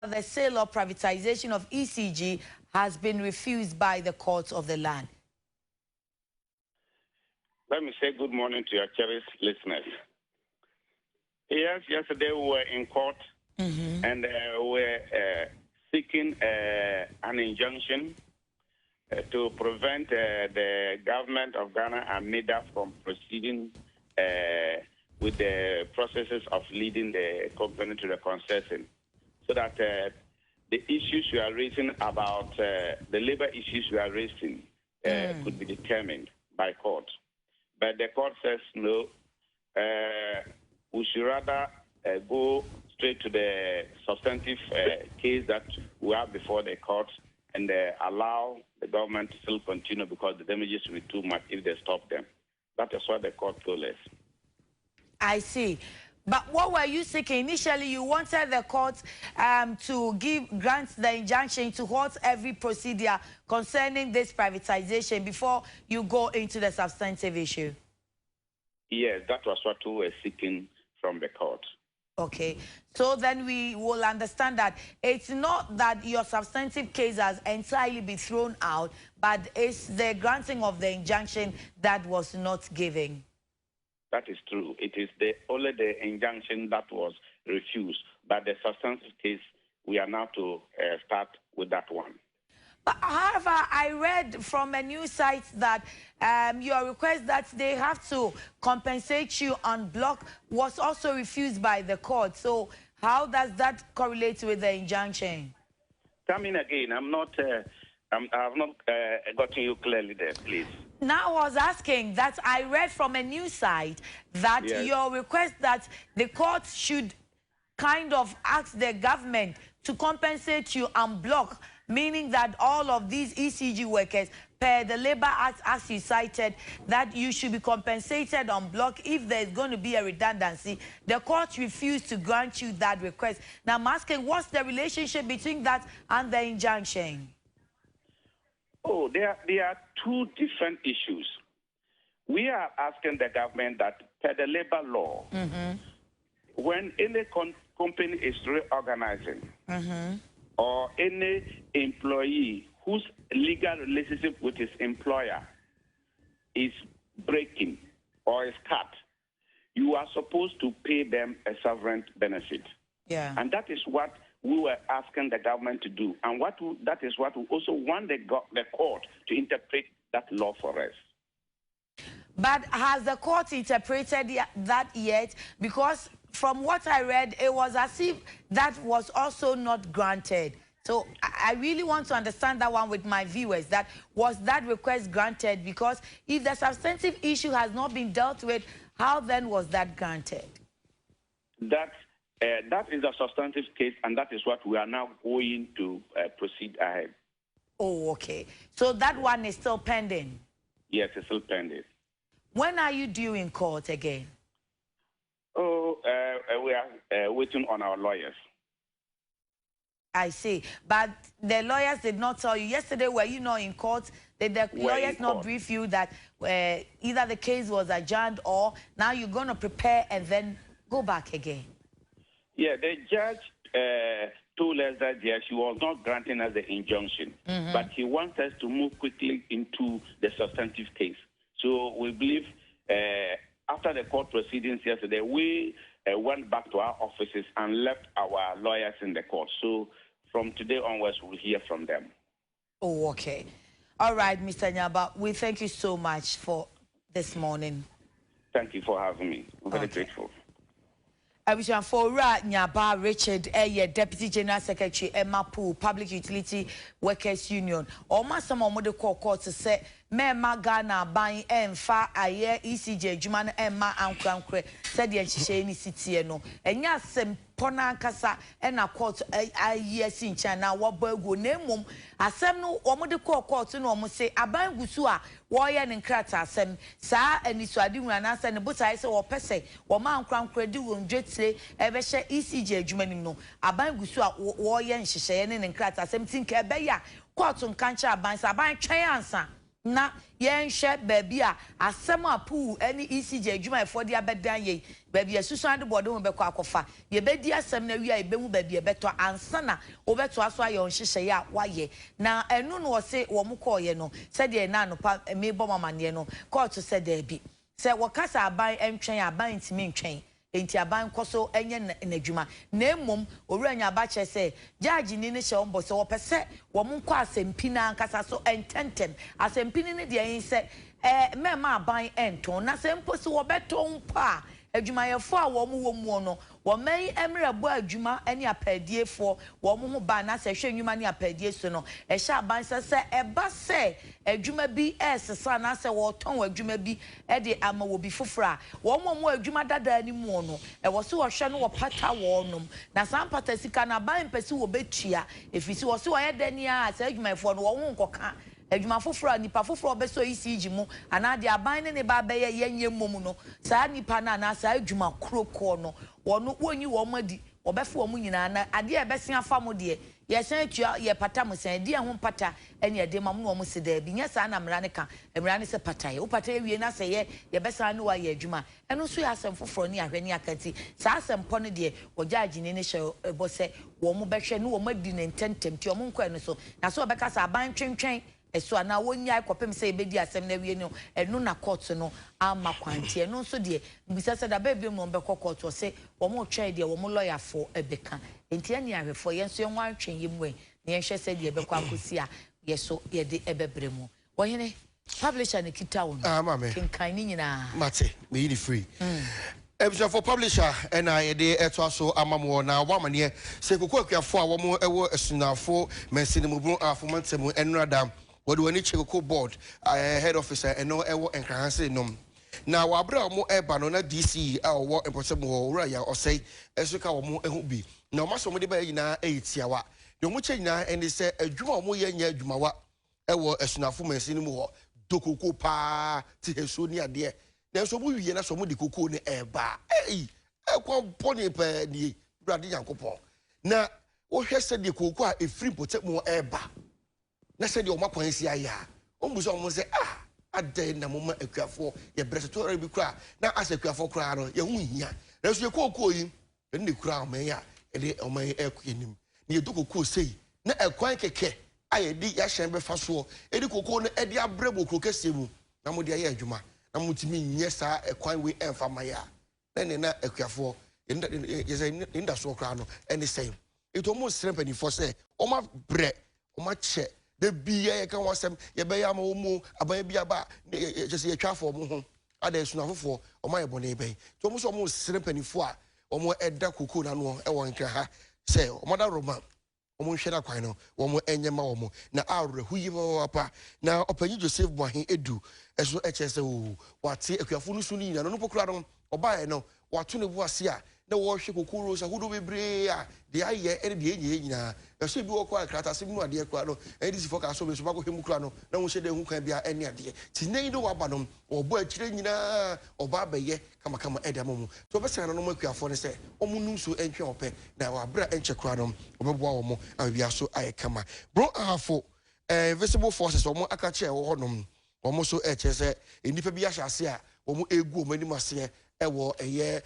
The sale or privatization of ECG has been refused by the courts of the land. Let me say good morning to your cherished listeners. Yes, yesterday we were in court and we were seeking an injunction to prevent the government of Ghana and NIDA from proceeding with the processes of leading the company to the concession, so that the issues we are raising about the labor issues we are raising could be determined by court. But the court says no, we should rather go straight to the substantive case that we have before the court and allow the government to still continue because the damages will be too much if they stop them. That is what the court told us. I see. But what were you seeking? Initially, you wanted the court to grant the injunction to halt every procedure concerning this privatization before you go into the substantive issue. Yes, that was what we were seeking from the court. Okay, so then we will understand that it's not that your substantive case has entirely been thrown out, but it's the granting of the injunction that was not given. That is true. It is only the injunction that was refused. But the substantive case, we are now to start with that one. But however, I read from a news site that your request that they have to compensate you on block was also refused by the court. So how does that correlate with the injunction? Come in again. I have not gotten you clearly there, please. Now I was asking that I read from a news site that your request that the court should kind of ask the government to compensate you en bloc, meaning that all of these ECG workers, per the Labor Act as you cited, that you should be compensated en bloc if there's going to be a redundancy. The court refused to grant you that request. Now I'm asking, what's the relationship between that and the injunction? Oh, there are two different issues. We are asking the government that per the labor law, when any company is reorganizing or any employee whose legal relationship with his employer is breaking or is cut, you are supposed to pay them a sovereign benefit. Yeah. And that is what we were asking the government to do. And that is what we also want the court to interpret that law for us. But has the court interpreted that yet? Because from what I read, it was as if that was also not granted. So I really want to understand that one with my viewers. That was that request granted? Because if the substantive issue has not been dealt with, how then was that granted? That is a substantive case, and that is what we are now going to proceed ahead. Oh, okay. So that one is still pending? Yes, it's still pending. When are you due in court again? Oh, we are waiting on our lawyers. I see. But the lawyers did not tell you. Yesterday, were you not in court? Did the lawyers not brief you that either the case was adjourned or now you're going to prepare and then go back again? Yeah, the judge told us that yes, he was not granting us the injunction, but he wants us to move quickly into the substantive case. So we believe after the court proceedings yesterday, we went back to our offices and left our lawyers in the court. So from today onwards, we'll hear from them. Oh, okay. All right, Mr. Nyaba, we thank you so much for this morning. Thank you for having me. I'm very grateful. For Nyaba Richard, Deputy General Secretary, Emma Pool, Public Utility Workers Union. Or Master Momo court to say, Mema Ghana buying fa aye ECG Juman Emma and Crankre, said the Shani City no. And yes, Pona Casa and a court a year since China, what boy go name asem no omo court no omo say aban gusua warrior and crata sem sa and iswadi na and but I say or pese or man Crankre do won say ebe she ECG Jumanim no aban gusua warrior and shishane and crata sem think ebeya court on cancha aban sa ban try answer. na yenhwe baabi a asem apu any ECG adwuma efo de abedan ye baabi asusu ade bode ho bekọ akofa ye bedi asem na wi a ebehu baabi ebeto ansa na obeto aso aye onhyehyɛ ya waye na enu no wose wo mkọ ye no se de na anopa mebo mamane no court se da bi se wakasa aban entwen aban ntimi ntwen enti aban koso enye n'adwuma na emom owuranya abache se judge ni ne hye ombo se wo pese wo mkọ asempina ankasa so ententem asempini ne de yin se mema aban enton na se mpo se wo beto mpa adwuma yefo a wo mu no wo man emrebo adwuma ene apadiefo wo mu ho ba na se hwe nwuma ne apadie so no hye aban se eba se adwuma bi esesa na se wo ton adwuma bi de ama wo bi fofora wo mu adwuma dada ni mu no wo se wo hwe no wo pata wo nom na san pata sika na ban pese wo betua efisi wo se wo ye dani a se adwuma yefo no wo ho nkoka adwuma foforo nipa foforo beso ECG mu anade aban ne ba be yenye mom no saa nipa na na saa adwuma kroko no wono wonyi wo madi obefo wo nyina na ade e besia afa mo de ye san atua ye pata mo san de ho pata ene ade mam no mo se da bi nya saa na mra ne ka mra ne se pata ye wo pata ye wie na se ye besa ne wa ye adwuma eno so ya asem foforo ne ahwe ne akati saa asem po ne de wo judge ne hye ebo se wo mo behwe ne wo madi ne ntentem ti wo mo nkwa ne so na so obeka sa aban twentwen eso ana wonya kopem se ebedi asem na wie no enu na court no ama kwantie no so de mbisa se da baby mo be court o se wo mo twa de wo mo lawyer for ebeka enti ani ahwefo ye so yenwa atwen yemwe na yenhwe se de ebekwa akosi a ye so ye de ebebre mu wo hene publisher ne kita wo no kinkan ni nyina mate me yi free Ebisa for publisher and I de eto aso amamo na wamane se kokọ akuafo a wo mo ewo esunafo mensini mu bru afomantemu enradam what do any cheko board head officer and no ewo enkanse nom na wabra mo eba no na DC a wo emposem wo ura ya osei esuka wo mo ehu bi na o maso mo de ba yina etiawa de mo che nyina eni se adwuma mo ye nya adwumawa ewo esunafo mensini mu ho dokoko pa ti heso ni ade na so bu wiye na so mo de koko ne eba ekwa poni pe ni brade yankopon na wo hwese de koko a efiri potem mo eba na se de o makwan si aya o mbu so mo se ade na mo ma akuafo ye breseto bi kura na asekuafo kura no ye hu hia na so ye koko yi ne kura o man ya de o man ekuanim na ye dokoko sei na ekwan keke aye di ya hyen be fa so e di koko no e di abrebo krokese mu na mo de aye adwuma na mutimi nye saa ekwan we emfa maya na akuafo ye say inda so kra no ene say eto mo srempani fo say o ma bre o ma che de biya ye kan wasem ye be ya ma o mu aban bia ba ye say ye twafo mo ho ada sunafofo o ma ye bone ben to mo so mo srempani fo a o mo eda koko na no e won kra ha say o ma da roma o mo hweda kwan no o mo enyema o mo na awre huyi papa na opanyi Joseph Boahen edu eso echese o wate akuafo no suni na no pokura no obae no wato ne buase a na wo hwe kokoro sa hudo bebre a de aye ene de enye nyina eso bi wo kwa krata se mu ade kwa no edi sifo ka so be so ba ko hemu kura no na wo hye de hu kan bia ene ade tinai do waba no obo akire nyina oba abaye kama kama ede mamu so be se na no akuafo ne se omu nu so entwe ope na wa bra enche kura no obeboa wo mo abia so aye kama bro afo visible forces omo akache wo honom omo so echese enipa bi ahase a omo egu omo animase ewo eye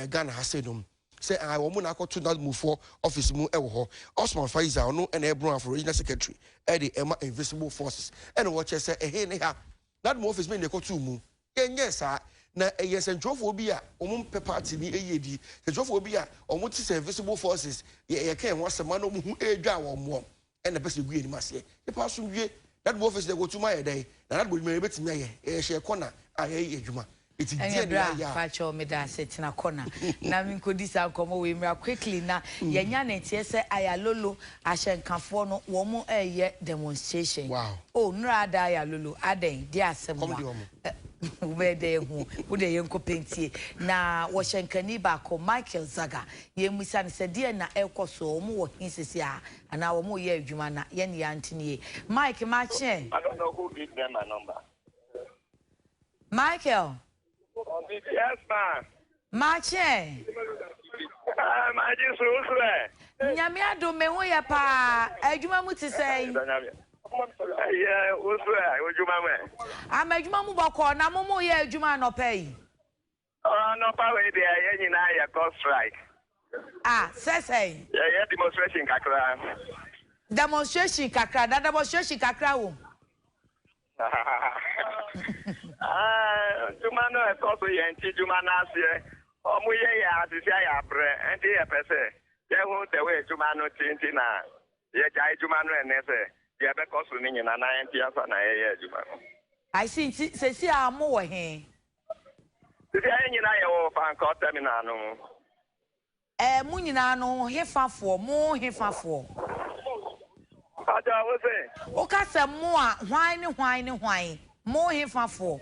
Ghana hasedum say omo na akoto that move for office mu ewo ho Osman Faiza ono na ebro afro regional secretary the Emma invisible forces and what say ehe ne ha that mu office me ne koto mu yenye sa na eye sentrofo bi a omo pe party ni eyedi sentrofo bi a omo ti say invisible forces ye kan ho asema no mu hu edwa wo mo and the person gu animase e pa so wie that mu office dey go to my day na that boy me betimi aye share corner aye adwuma it's yeah facho me da setina corner na min ko disa komo we mra quickly na yenya na tie se ayalolo ahyenkafo no wo mu eye demonstration wow oh nra da ayalolo aden di asem we dey hu wo dey yenko pentie na wo hyenkani ba ko Michael Zaga ye musa ne se die na ekoso wo mu wo hinsisi a ana wo mu ye adwuma na ye ne yantini Mike Mache I don't know who gave them my number. Michael Yes, ma'am. Mache I just Nyame ado me ho ye pa adwuma mu ti sei Yeah, what's that? What you man? I'm a juma mubako na mumu ye juma no pay. Oh, no power there. You know, you got strike. Ah, say. Yeah, demonstration kakra. Demonstration kakra. That demonstration kakra wo. Juma no e ko so yenti juma na ase. Omu ye ya ati sia ya bre. Enti e pese. Ye hu the way juma no tinti na. Ye jai juma no enese. Ye be ko so ni nyina na enti asa na ye juma. I see say amu wo he. Sia nyina ye wo fan ko terminal no. Mu nyina no hefafo, mu hefafo. Aja wo say. O ka se mu a hwan ni hwan. Mu hefafo.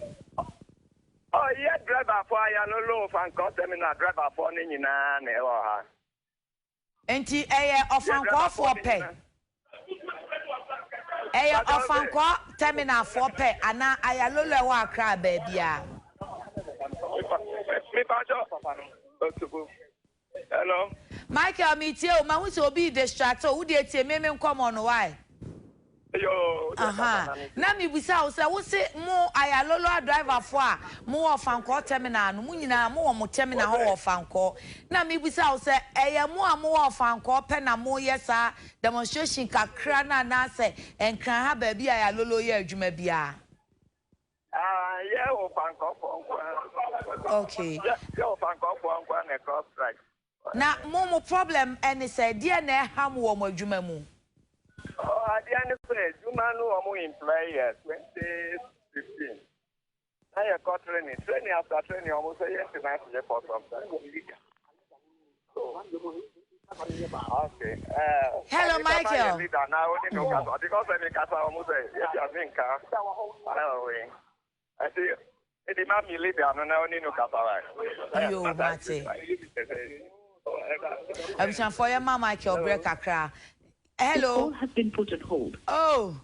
Oh, yeah, driver for ya no low fan ko terminal driver for ni nyina na e wo ha. Enti ofanko for pay. Ofanko terminal for pay ana ayalolo e wa akra ba bia. Hello. Michael Mitio, ma hu se obi distract o de tie me come on why? Yo. Na mi bisa o se wo se mo ayalolo driver for a mo ofanko terminal no mo nyina mo wo mo terminal ho ofanko. Na mi bisa o se mo a mo ofanko pe na mo yesa demonstration kakra na se enkran ha ba bia ayalolo ye adwuma bia. Yeah, ofanko for. Okay. Yeah, ofanko for na cross strike. Na mo problem any say dia na ham wo mo adwuma mu. Oh, at the end of the day, you man who are employed 2015. Now you're got training after training, almost a year to for some time. Okay. Hello, Michael. Now, because I think I almost I see. It is not me leader, no, no, Yo, Mate. I'm for your mama, Michael break akra. Hello. Has been put on hold. Oh.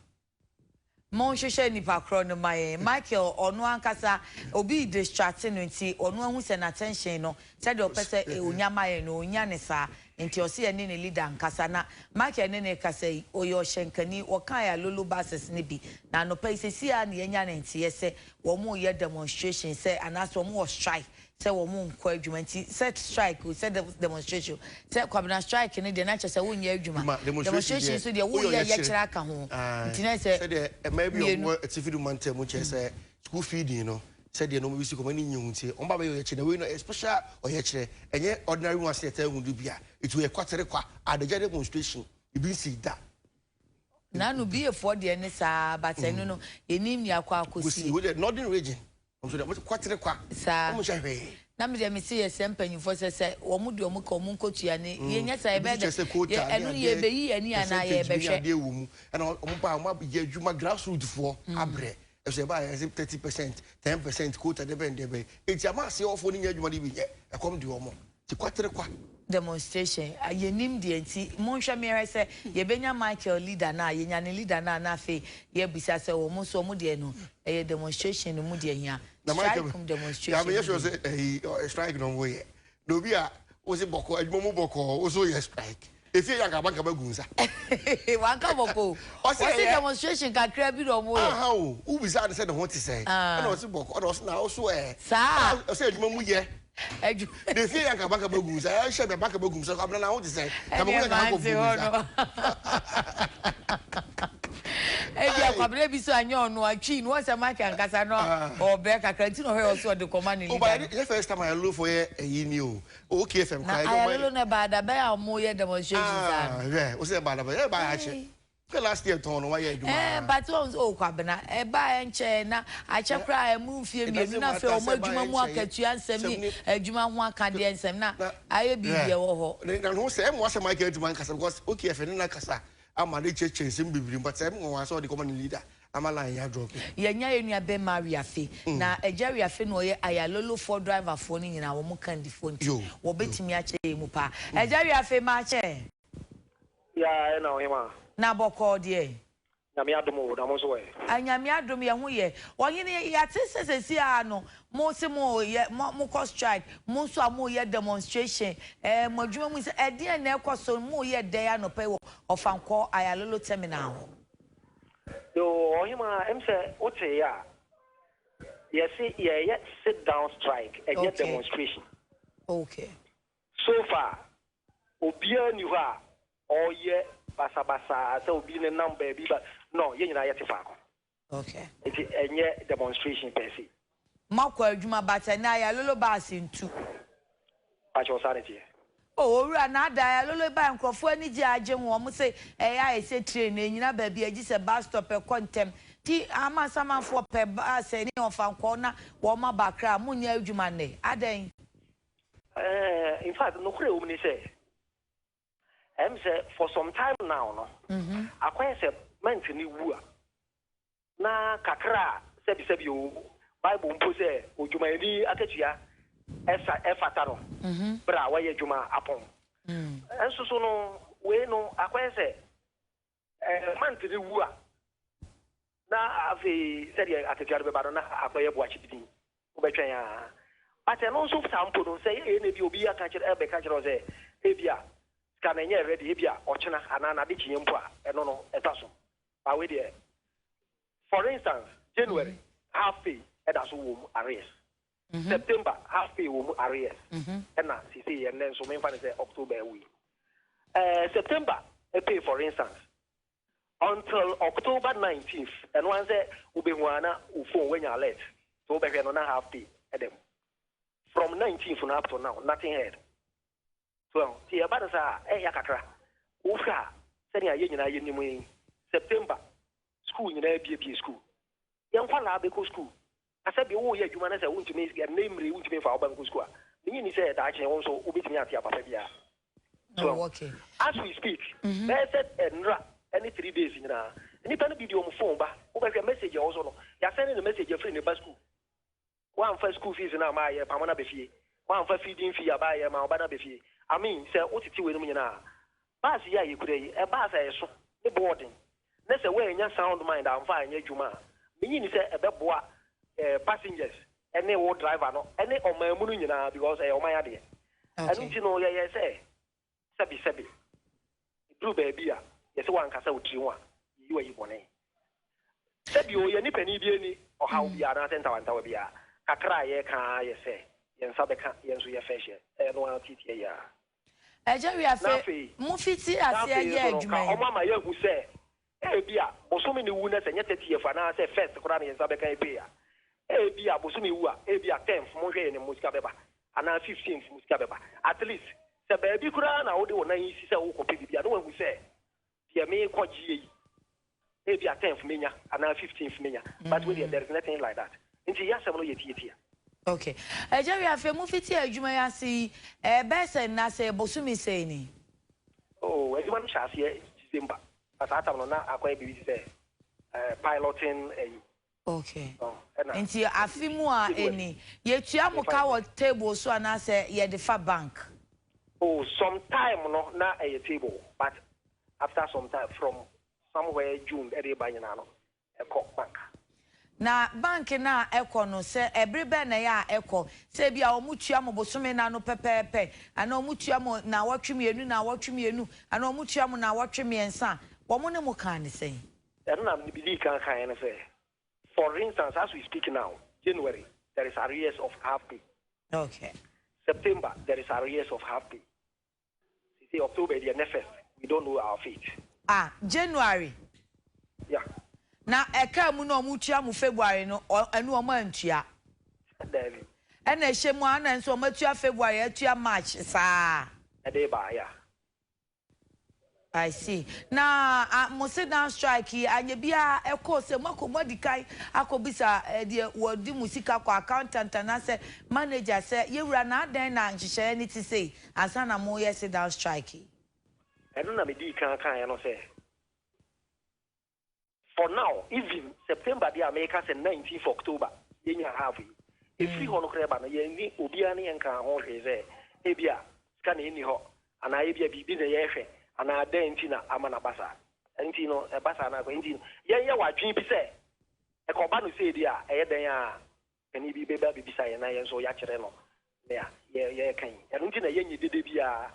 Mon sheshe nipa kro no my Michael onu ankasa obi distracting nti onu ahu se na attention no said o pese onyama ye no onya ne sa nti o se ne leader ankasa na Michael ne kasa oyo shenkani o kan ya lolo buses ne bi na no pese sia ne nya ne nti yese wo mo ye demonstration say anaso wo mo strike say wo mo nkwa adwuma nti set strike we said demonstration say kwabena strike ne de na che say wo nya adwuma demonstration so de wo ye kira ka ho nti na say maybe on a TV month, which is a school feeding, said the no music of any new say, on Baba Yachin, we know a special or Yache, and yet ordinary ones say, would be it will a quarter at the demonstration. You be see that. None be a 40 and but I don't know, in India, Quakusi, with the northern region. So that was quarter quack, sir. Namdi me see a sempen for say omudu omuko munko tuane yenya I bet enu ye be yi ani ana ye be hwe and ompa oma ye djuma grassroots for abre e say ba 30% 10% quota de ben de be enti ama se ofo ni nya djuma di bi ye e kom di omo ti kwatere kwa demonstration ayenim de enti monhwe me say ye benya Michael leader na yenya ne leader na fe ye bisa say wo mo so mo de no e demonstration no mo de hia strike demonstration ya me yes say strike no way no bi a o se boko adwuma mu boko o so ye strike if you yanka banka bagunsa wanka boko o se demonstration kakra bi do mo ye o u bisa de say the what say na o se boko o so na o so sa o se adwuma mu ye the fear yanka banka bagunsa I share the banka bagunsa ko na o de say ka mo yanka ko bagunsa Ebia kwabere bi so anya onu atwi no se market ankasa no o be kakra ti no he o so de command leader. Oh, but the first time I look for a you. Okay, FM. I don't know about that. By more demonstrations. Yeah, we say about that. By actually, last year turn why you do. But once oh kwabena e ba enche na ache kra move fie mi na fe o madwuma mu akatu ansem ni adwuma ho akade ansem na aye bibie wo ho. Na no say mo say Michael adwuma kasa because okay FM na kasa. I'm a rich chasing bibiri but I'm going to the common leader. I'm a line ya drop. Yenya nua be Maria Fe. Na Ejeria Fe no ye ayalolo for driver phone ni na wo mu kan di phone. Wo betimi ache mu pa. Ejeria Fe ma che. Ya na we ma. Na boko de. Nyame adomo na mo so we. Anyame adom ye ho ye. Oyene ya tesesesi a no. Mo se mo ye mo cause strike. Mo so mo ye demonstration. Mo dwuma mu se e de na ekoso mo ye dey anope wo ofanko ayalolo terminal. Yo, him, say, what's a ya? Yes, yeah, sit down strike and get demonstration. Okay. So far, Obia Niva, or ye, Basa, so be the number, but no, you know, yet. Okay. It's a yet demonstration per se. Makwa Juma Batanaya, Lolo Basin too. Patch your sanity. Oh, Ranada, Lolo Bank of any judge, woman say, I said training, you know, baby, I just a bus stop a contempt. Ti ama sama for per bus any of our corner, warmer background, Munya Jumane. Aden. In fact, no clue when he say. Say for some time now, no. I quite said, mentally woo. Na kakra, sebi you, Bible pose, Ujumani, Akatia, Efataro, Bra, why you Juma upon. And so no, we know, I quite say, mentally woo. Na afi sɛdeɛ akatua no bɛba no na akɔyɛ boakye bidin wobɛtwɛn a but ɛno nso sampo no sɛ ɛyɛ na bi obi aka kyerɛ ɛbɛka kyerɛ sɛ ebia sika na ɛnyɛ ready ebia ɔkyena anaa nade kyinyɛ mpo a ɛno no ɛta so but we deɛ for instance January half pay ɛda so wɔ mu arrears September half pay wɔ mu arrears ɛna sisi yɛn nɛ nso memfa ne sɛ October ɛwi September pay for instance until October 19th, and once Ubewana phone when you're late, so back and half pay at them. From 19th up to now, nothing had. So, the Abadasa, Yakakra, Ufa, sending a union September, school in ABP school. Young Falabeco school. I said, oh, yeah, you want to make a name, which means for our bank school. The Uni said, I can also obey me at Yapapia. So, okay. As we speak, they said, and any 3 days in any kind of video on phone, but over your message also. You're sending a message free in the bus school. One for school fees in my Pamana Befi, one for feeding fee, buy a Mabana Befi. I mean, sir, what it with me now? Bass, yeah, you could a bass, a boarding. That's a way in your sound mind, I'm fine, Juma. Meaning, say, a beboa passengers, any old driver, no, any of my munina because I owe my idea. And you know, yeah, say, Sabi, blue baby. Yes, one can say what you are you one. Said you, any penny be or how we are not enter and Tawabia. Kakra, ye can, ye say, yen Sabeka, yen to your fashion, and one TTA. A Jerry affair, Mufiti, I say, yeah, oh, Mamma, you who say, eh, Bia, Bosumi Wunas and yet a for now, say, first, Koran and Sabeka Bia. Eh, Bia, Bosumi Wua, eh, Bia 10th, Moje and Muscabeba, and now 15th Muscabeba. At least, the baby Kuran, I would do 9 years, I will compete. I don't want to say. Yeah, me quite maybe a 10th minya and a 15th minya, but with there is nothing like that. Into yes, I'm not okay. Jerry, I feel Mufiti, you may see a best and Nasa Bosumi saying. Oh, everyone shall see December. But I don't know, I'm going to be piloting a. Okay. And see, I feel more any. Yet you have a table so and I say, yeah, the fat bank. Oh, sometime not a table, but. After some time from somewhere June, everybody now a cock bank. Na bank na echo no say every ben na ya echo say bia omutua mo bosome na no pepepe ana omutua mo na watwemienu na watwemienu ana omutua mo na watwemiensa wo mo ne mo kan ne say and na believe kan say for instance as we speak now January there is arrears of half pay. Okay. September there is arrears of half pay. See October the next we don't know our fate. January. Yeah. Na eka mu no mutua mu February no enu o mantua. David. Ena ehemu ana nso o matua February atua March saa. Ade ba ya. I see. Na mo sit down strike anya bia eko se mako modikai akobisa de wodi musika kwa accountant na se manager se yewura na adan na nhihye ni ti say ansa na mo ye sit down strike. I don't know if can say. For now, even September, the Americans and 19th October, in your half. If we want to grab an Obiani and can hold his Abia, scan in the hot, and I be in the air, and I dentina Amanabasa, and Tino, a Basana, yeah, what Jimmy say. A Cobanu say, dear, and he be baby beside and I am so yachero. Yeah, can. And Untina Yen did be a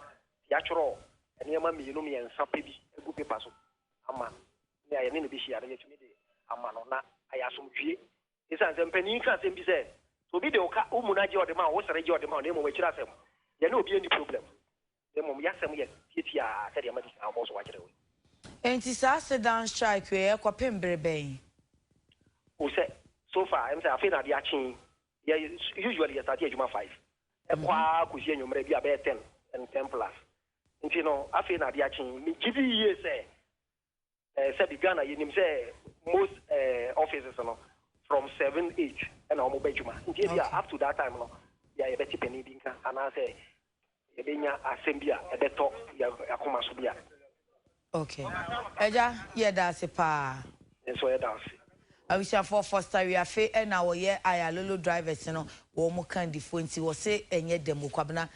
yachro. And your mammy, you know me, and some baby, a good paso. A man, yeah, I need to be here. ama no na ayasomdwie isan se mpanin ka se bi se so bi de o ka o mu na je o de ma wo sere je o de ma na mo we kira asem ye na obi any problem de mo ya asem ye tiatia se de ma di ka bo so wa kire we enti sa se down strike we kwa pembre ben o se so far am say afi na dia chin ye usually ye start ejuma 5 e kwa kusie nyomre bi abe 10 and 10 plus nti no afi na dia chin mi gidi ye say said the Ghana, you say most offices from 7, 8, and almost Benjuma. Up to that time, yeah, a better penny dinka, and I say, Yabina Assembia, at the top, Yakuma Subia. Okay. Eja, yeah, that's a pa. And so it does. I wish I for foster we are fair and our year I lolo drivers, you know, or more candy for was say and yet demo kwabna